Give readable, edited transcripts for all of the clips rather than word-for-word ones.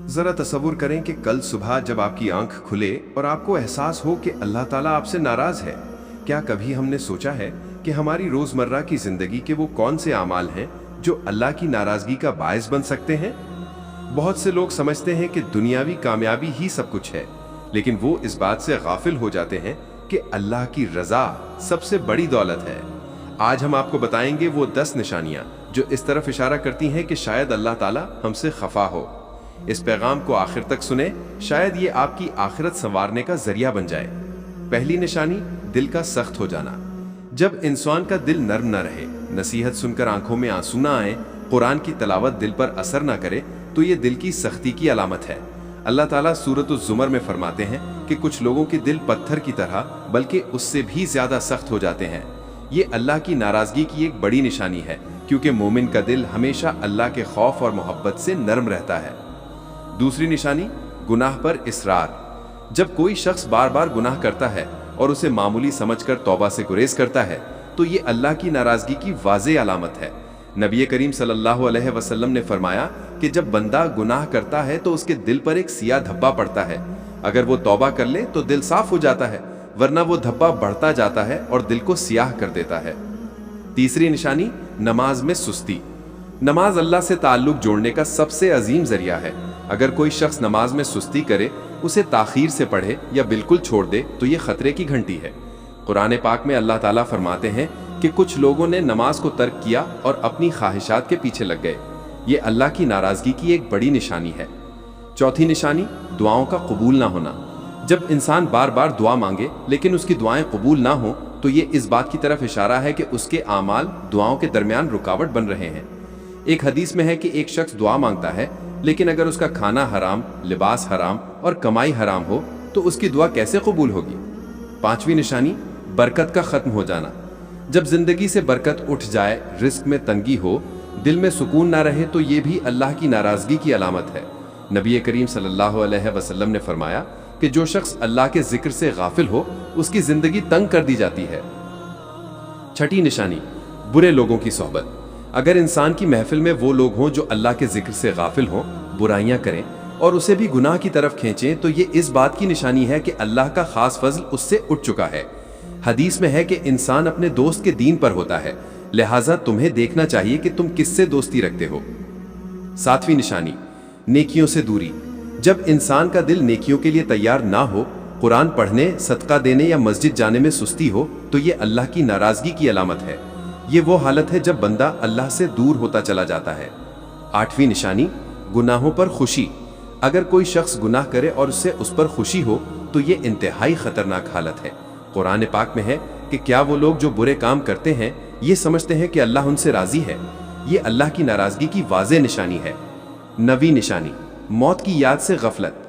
जरा तसव्वुर करें कि कल सुबह जब आपकी आंख खुले और आपको एहसास हो कि अल्लाह ताला आपसे नाराज है। क्या कभी हमने सोचा है कि हमारी रोजमर्रा की जिंदगी के वो कौन से आमाल हैं जो अल्लाह की नाराजगी का बायस बन सकते हैं? बहुत से लोग समझते हैं कि दुनियावी कामयाबी ही सब कुछ है, लेकिन वो इस बात से गाफिल हो जाते हैं कि अल्लाह की रजा सबसे बड़ी दौलत है। आज हम आपको बताएंगे वो 10 निशानियां जो इस तरफ इशारा करती हैं कि शायद अल्लाह ताला हमसे खफा हो। इस पैगाम को आखिर तक सुने, शायद ये आपकी आखिरत संवारने का जरिया बन जाए। पहली निशानी, दिल का सख्त हो जाना। जब इंसान का दिल नर्म न रहे, नसीहत सुनकर आंखों में आंसू ना आए, कुरान की तलावत दिल पर असर ना करे, तो ये दिल की सख्ती की अलामत है। अल्लाह ताला सूरत ज़ुमर में फरमाते हैं कि कुछ लोगों के दिल पत्थर की तरह बल्कि उससे भी ज्यादा सख्त हो जाते हैं। ये अल्लाह की नाराजगी की एक बड़ी निशानी है, क्योंकि मोमिन का दिल हमेशा अल्लाह के खौफ और मोहब्बत से नरम रहता है। दूसरी निशानी, गुनाह पर इसरार। जब कोई शख्स बार बार गुनाह करता है और उसे मामूली समझकर तौबा से गुरेज करता है, तो ये अल्लाह की नाराजगी की वाज़ेह अलामत है। नबी करीम सल्लल्लाहु अलैहि वसल्लम ने फरमाया कि जब बंदा गुनाह करता है तो उसके दिल पर एक सियाह धब्बा पड़ता है। अगर वो तौबा कर ले तो दिल साफ हो जाता है, वरना वो धब्बा बढ़ता जाता है और दिल को सियाह कर देता है। तीसरी निशानी, नमाज में सुस्ती। नमाज अल्लाह से ताल्लुक जोड़ने का सबसे अजीम जरिया है। अगर कोई शख्स नमाज में सुस्ती करे, उसे ताखीर से पढ़े या बिल्कुल छोड़ दे, तो ये खतरे की घंटी है। कुरान पाक में अल्लाह ताला फरमाते हैं कि कुछ लोगों ने नमाज को तर्क किया और अपनी ख्वाहिशात के पीछे लग गए। ये अल्लाह की नाराजगी की एक बड़ी निशानी है। चौथी निशानी, दुआओं का कबूल ना होना। जब इंसान बार बार दुआ मांगे लेकिन उसकी दुआएं कबूल ना हो, तो ये इस बात की तरफ इशारा है कि उसके आमाल दुआओं के दरमियान रुकावट बन रहे हैं। एक हदीस में है कि एक शख्स दुआ मांगता है, लेकिन अगर उसका खाना हराम, लिबास हराम और कमाई हराम हो, तो उसकी दुआ कैसे कबूल होगी? पांचवी निशानी, बरकत का खत्म हो जाना। जब जिंदगी से बरकत उठ जाए, रिस्क में तंगी हो, दिल में सुकून ना रहे, तो ये भी अल्लाह की नाराजगी की अलामत है। नबी करीम सल्लल्लाहु अलैहि वसल्लम ने फरमाया कि जो शख्स अल्लाह के जिक्र से गाफिल हो, उसकी जिंदगी तंग कर दी जाती है। छठी निशानी, बुरे लोगों की सोहबत। अगर इंसान की महफिल में वो लोग हों जो अल्लाह के जिक्र से गाफिल हों, बुराइयां करें और उसे भी गुनाह की तरफ खींचें, तो ये इस बात की निशानी है कि अल्लाह का खास फजल उससे उठ चुका है। हदीस में है कि इंसान अपने दोस्त के दीन पर होता है, लिहाजा तुम्हें देखना चाहिए कि तुम किससे दोस्ती रखते हो। सातवीं निशानी, नेकियों से दूरी। जब इंसान का दिल नेकियों के लिए तैयार ना हो, कुरान पढ़ने, सदका देने या मस्जिद जाने में सुस्ती हो, तो ये अल्लाह की नाराजगी की अलामत है। ये वो हालत है जब बंदा अल्लाह से दूर होता चला जाता है। आठवीं निशानी, गुनाहों पर खुशी। अगर कोई शख्स गुनाह करे और उससे उस पर खुशी हो, तो ये इंतहाई खतरनाक हालत है। कुरान पाक में है कि क्या वो लोग जो बुरे काम करते हैं ये समझते हैं कि अल्लाह उनसे राजी है? ये अल्लाह की नाराजगी की वाज़ेह निशानी है। नवीं निशानी, मौत की याद से गफलत।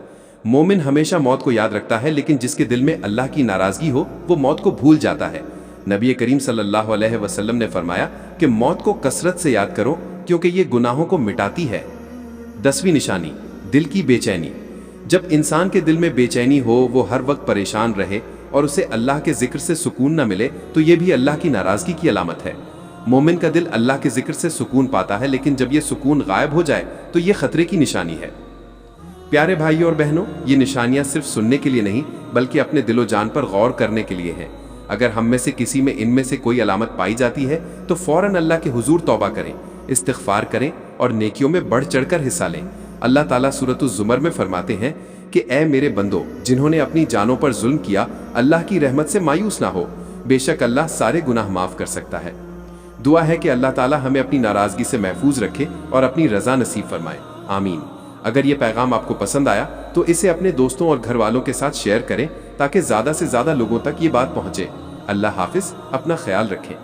मोमिन हमेशा मौत को याद रखता है, लेकिन जिसके दिल में अल्लाह की नाराजगी हो, वो मौत को भूल जाता है। नबी करीम सल्लल्लाहु अलैहि वसल्लम ने फरमाया कि मौत को कसरत से याद करो, क्योंकि ये गुनाहों को मिटाती है। 10वीं निशानी, दिल की बेचैनी। जब इंसान के दिल में बेचैनी हो, वो हर वक्त परेशान रहे और उसे अल्लाह के जिक्र से सुकून न मिले, तो ये भी अल्लाह की नाराजगी की अलामत है। मोमिन का दिल अल्लाह के जिक्र से सुकून पाता है, लेकिन जब ये सुकून गायब हो जाए, तो ये खतरे की निशानी है। प्यारे भाइयों और बहनों, ये निशानियां सिर्फ सुनने के लिए नहीं, बल्कि अपने दिलो जान पर गौर करने के लिए हैं। अगर हम में से किसी में इनमें से कोई अलामत पाई जाती है, तो फौरन अल्लाह के हुजूर तौबा करें, इस्तिग़फ़ार करें और नेकियों में बढ़ चढ़कर हिस्सा लें। अल्लाह ताला सूरत ज़ुमर में फरमाते हैं कि ऐ मेरे बंदो, जिन्होंने अपनी जानों पर जुल्म किया, अल्लाह की रहमत से मायूस ना हो, बेशक अल्लाह सारे गुनाह माफ़ कर सकता है। दुआ है कि अल्लाह ताला हमें अपनी नाराज़गी से महफूज रखे और अपनी रज़ा नसीब फरमाए। आमीन। अगर ये पैगाम आपको पसंद आया तो इसे अपने दोस्तों और घर वालों के साथ शेयर करें, ताकि ज़्यादा से ज़्यादा लोगों तक ये बात पहुँचे। अल्लाह हाफिज़, अपना ख्याल रखें।